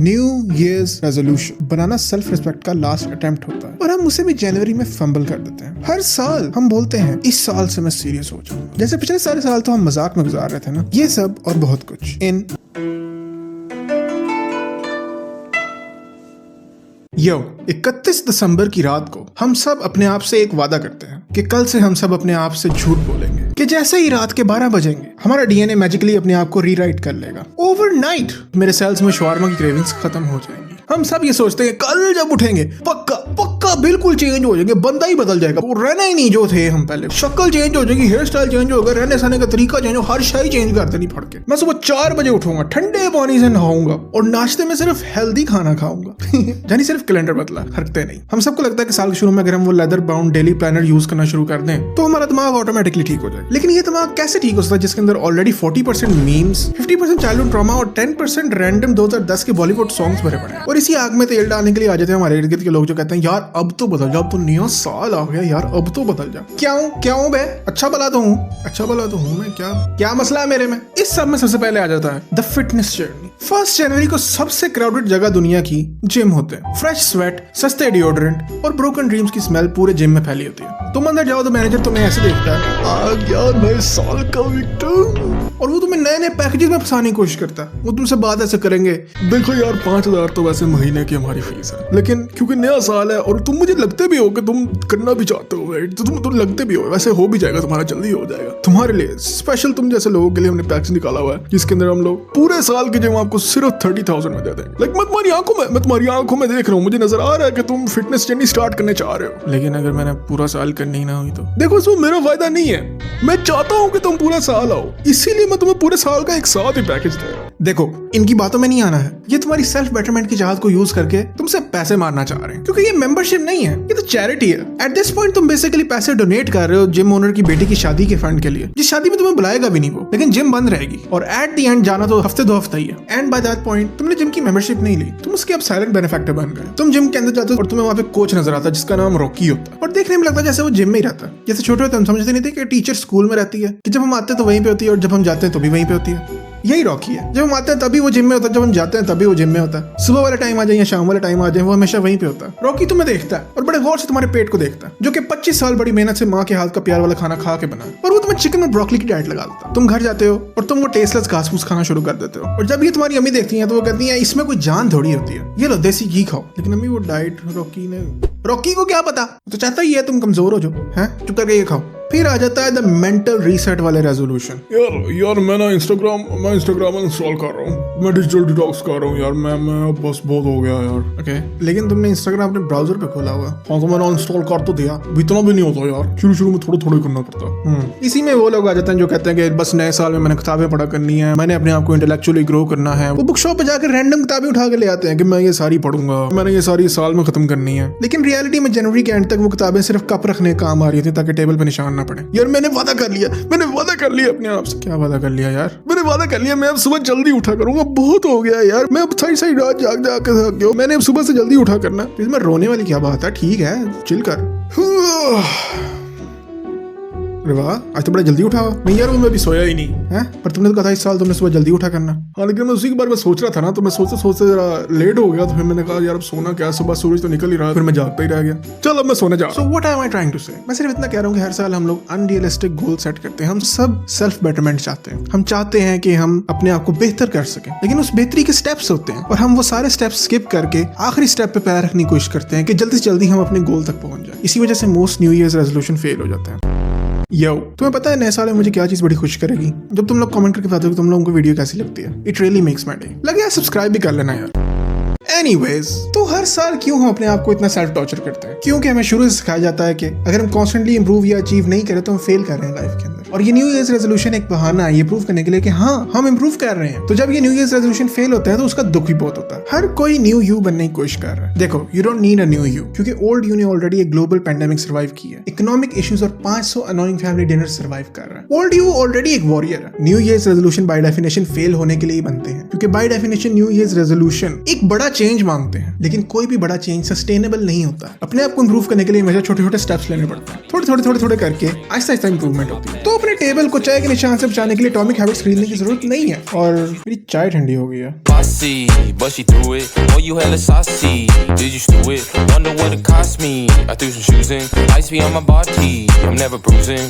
New years resolution बनाना self respect का last attempt होता है और हम उसे भी जनवरी में फंबल कर देते हैं। हर साल हम बोलते हैं इस साल से मैं सीरियस हो जाऊंगा, जैसे पिछले सारे साल तो हम मजाक में गुजार रहे थे ना। ये सब और बहुत कुछ इन 31 दिसंबर की रात को हम सब अपने आप से एक वादा करते हैं कि कल से हम सब अपने आप से झूठ बोलेंगे कि जैसे ही रात के 12 बजेंगे हमारा डीएनए मैजिकली अपने आप को रीराइट कर लेगा। ओवरनाइट मेरे सेल्स में शवारमा की क्रेविंग्स खत्म हो जाएंगी। हम सब ये सोचते हैं कल जब उठेंगे पक्का पक्का बिल्कुल चेंज हो जाएंगे, बंदा ही बदल जाएगा, वो रहना ही नहीं जो थे हम पहले। शक्ल चेंज हो जाएगी, हेयर स्टाइल चेंज होगा, रहने सहने का तरीका चेंज हो, हर शाही चेंज कर देनी फड़ के। मैं सुबह 4 बजे उठूंगा, ठंडे पानी से नहाऊंगा और नाश्ते में सिर्फ हेल्दी खाना खाऊंगा यानी सिर्फ कैलेंडर बदला, हरकते नहीं। हम सबको लगता है कि साल के शुरू में अगर हम वो leather bound daily planner use करना शुरू कर दें तो हमारा दिमाग ऑटोमेटिकली ठीक हो जाए। लेकिन ये दिमाग कैसे ठीक हो सकता है जिसके अंदर ऑलरेडी 40% मीम्स, 50% चाइल्डहुड ट्रॉमा और 10% रैंडम 2010 के बॉलीवुड सॉन्ग्स भरे पड़े हैं। और इसी आग में तेल डालने के लिए आ जाते हैं हमारे इर्द गिर्द के लोग जो कहते हैं यार अब तो बदल जा, अब तो नया साल आ गया यार, अब तो बदल जा। क्यों बे, अच्छा भला तो हूँ मैं, क्या मसला है मेरे में। इस सब में सबसे पहले आ जाता है द फिटनेस जर्नी। 1 जनवरी को सबसे क्राउडेड जगह दुनिया की जिम होते हैं। फ्रेश स्वेट, सस्ते डिओड्रेंट और ब्रोकन ड्रीम्स की स्मेल पूरे जिम में फैली होती है। तुम अंदर जाओ तो मैनेजर तुम्हें ऐसे देखता है, आ गया नए साल का विक्टर, और वो तुम्हें नए पैकेजेस में फंसाने की कोशिश करता है। वो तुमसे बात ऐसे करेंगे, देखो यार 5000 तो वैसे महीने की हमारी फीस है, लेकिन क्योंकि नया साल है और तुम मुझे लगते भी हो कि तुम करना भी चाहते हो, राइट, तो तुम लगते भी हो, वैसे हो भी जाएगा तुम्हारा, जल्दी हो जाएगा तुम्हारे लिए स्पेशल। तुम जैसे लोगों के लिए हमने पैकेज निकाला हुआ है जिसके अंदर हम लोग पूरे साल की जिम आपको सिर्फ 30,000 में दे देंगे। लाइक मैं तुम्हारी आंखों में देख रहा हूँ, मुझे नजर आ रहा है कि तुम फिटनेस जर्नी स्टार्ट करने चाह रहे हो, लेकिन अगर मैंने पूरा साल करनी ही ना हुई तो देखो इसमें मेरा फायदा नहीं है। मैं चाहता हूँ कि तुम पूरा साल आओ, इसीलिए मैं तुम्हें पूरे साल का एक साथ ही पैकेज दे रहा हूँ। देखो इनकी बातों में नहीं आना है, ये तुम्हारी सेल्फ बेटरमेंट की चाहत को यूज करके तुमसे पैसे मारना चाह रहे हैं, क्योंकि ये मेंबरशिप नहीं है, ये तो चैरिटी है। एट दिस पॉइंट तुम बेसिकली पैसे डोनेट कर रहे हो जिम ओनर की बेटी की शादी के फंड के लिए, जिस शादी में तुम्हें बुलाएगा भी नहीं वो, लेकिन जिम बंद रहेगी और एट द एंड जाना तो हफ्ते 2 हफ्ते ही है। एंड बाय दैट पॉइंट तुमने जिम की मेंबरशिप नहीं ली, तुम उसके अब साइलेंट बेनिफैक्टर बन गए। तुम जिम के अंदर जाते हो और तुम्हें वहां पे कोच नजर आता है जिसका नाम रॉकी होता है, और देखने में लगता है जैसे वो जिम में ही रहता है। जैसे छोटे होते हम समझते नहीं थे कि टीचर स्कूल में रहती है, कि जब हम आते हैं तो वहीं पे होती है और जब हम जाते हैं तो भी वहीं पे होती है। यही रॉकी है, जब हम आते हैं तभी वो जिम में होता है, जब हम जाते हैं तभी वो जिम में होता है। सुबह वाला टाइम आ जाए या शाम वाला टाइम आ जाए वो हमेशा वहीं पे होता है। रॉकी तुम्हें देखता है और बड़े गौर से तुम्हारे पेट को देखता है, जो कि 25 साल बड़ी मेहनत से माँ के हाथ का प्यार वाला खाना खा के बना है, और वो तुम्हें चिकन और ब्रोकली की डाइट लगा देता है। तुम घर जाते हो और तुम वो टेस्टलेस घास फूस खाना शुरू कर देते हो, और जब ये तुम्हारी अम्मी देखती है तो वो कहती है इसमें कोई जान थोड़ी होती है, ये लो देसी घी खाओ। लेकिन अम्मी वो डाइट रॉकी को क्या पता, तो चाहता ही है तुम कमजोर हो जाओ, हैं चुप करके ये खाओ। फिर आ जाता है द मेंटल रीसेट वाले रेजोल्यूशन। यार मैं ना इंस्टाग्राम इंस्टॉल कर रहा हूँ, मैं डिजिटल डिटॉक्स कर रहा हूँ यार, मैं बस बहुत हो गया यार। ओके, लेकिन तुमने इंस्टाग्राम अपने ब्राउजर पे खोला हुआ। हाँ तो मैंने इंस्टॉल कर तो दिया, इतना भी नहीं होता यार, शुरू में थोड़ा करना पड़ता। इसी में वो लोग आ जाते हैं जो कहते हैं कि बस नए साल में मैंने किताबें पढ़ा करनी है, मैंने अपने आप को इंटेलेक्चुअली ग्रो करना है। वो बुक शॉप पे जाकर रैंडम किताबें उठा के ले आते हैं कि मैं ये सारी पढ़ूंगा, मैंने ये सारी साल में खत्म करनी है। लेकिन रियलिटी में जनवरी के एंड तक वो किताबें सिर्फ कप रखने काम आ रही थी ताकि टेबल पे निशान ना पड़े। यार मैंने वादा कर लिया अपने आप से। क्या वादा कर लिया यार? मैंने वादा कर लिया मैं अब सुबह जल्दी उठा करूंगा, बहुत हो गया यार, मैं अब सारी रात जाग के थक गया, मैंने अब सुबह से जल्दी उठा करना। इसमें रोने वाली क्या बात है? ठीक है चिल कर। अरे वाह, आज तो बड़ा जल्दी उठा। नहीं यार वो मैं अभी सोया ही नहीं है, पर तुमने तो कहा था इस साल तुमने सुबह जल्दी उठा करना। हाँ लेकिन मैं उसी के बारे में सोच रहा था ना, तो मैं सोचते जरा लेट हो गया, तो फिर मैंने कहा यार अब सोना क्या, सुबह सूरज तो निकल ही रहा है, फिर मैं जागता ही रह गया। चल अब मैं सोने जा। So what am I trying to say? मैं सिर्फ इतना कह रहा हूँ कि हर साल हम लोग अनरियलिस्टिक गोल सेट करते हैं। हम सब सेल्फ बेटरमेंट चाहते हैं, हम चाहते हैं कि हम अपने आप को बेहतर कर सकें, लेकिन उस बेहतरी के स्टेप्स होते हैं और हम वो सारे स्टेप्स स्किप करके आखिरी स्टेप पे पैर रखने की कोशिश करते हैं कि जल्दी से जल्दी हम अपने गोल तक पहुंच जाए। इसी वजह से most new years resolution fail हो जाते हैं। तुम्हें पता है नए साल में मुझे क्या चीज बड़ी खुश करेगी? जब तुम लोग कमेंट करके बताते हो कि तुम लोगों को वीडियो कैसी लगती है। It really makes my day. लगे यार सब्सक्राइब भी कर लेना यार। एनीवेज, तो हर साल क्यों हम अपने आप को इतना सेल्फ टॉर्चर करते हैं? क्योंकि हमें शुरू से सिखाया जाता है कि अगर हम कॉन्स्टेंटली इंप्रूव या अचीव नहीं करें तो हम फेल कर रहे हैं लाइफ के अंदर। और ये न्यू ईयर्स रेजोल्यूशन एक बहाना है ये प्रूव करने के लिए कि हाँ हम इंप्रूव कर रहे हैं। तो जब ये न्यू ईयर्स रेजोल्यूशन फेल होता है तो उसका दुख भी बहुत होता है। हर कोई न्यू यू बनने की कोशिश कर रहा है। देखो you don't need a new you, क्योंकि ओल्ड यू ने ऑलरेडी एक ग्लोबल पैंडेमिक सर्वाइव की है, इकोनॉमिक इश्यूज और 500 अनोइंग फैमिली डिनर सर्वाइव कर रहा है। ओल्ड यू ऑलरेडी एक वॉरियर है। New years resolution by definition fail होने के लिए ही बनते हैं, क्योंकि by definition new years resolution एक बड़ा चेंज मांगते हैं, लेकिन कोई भी बड़ा चेंज सस्टेनेबल नहीं होता। अपने आप को इंप्रूव करने के लिए हमेशा छोटे छोटे स्टेप्स लेने पड़ते हैं, थोड़े करके आहिस्ता आहिस्ता इंप्रूवमेंट होती है। तो अपने टेबल को चाय के निशान से बचाने के लिए एटॉमिक हैबिट्स खरीदने की जरूरत नहीं है। और मेरी चाय ठंडी हो गई है। Bossy, but she threw it. Oh, you hella saucy. Did you stew it? Wonder what it cost me. I threw some shoes in. Ice be on my body. I'm never bruising.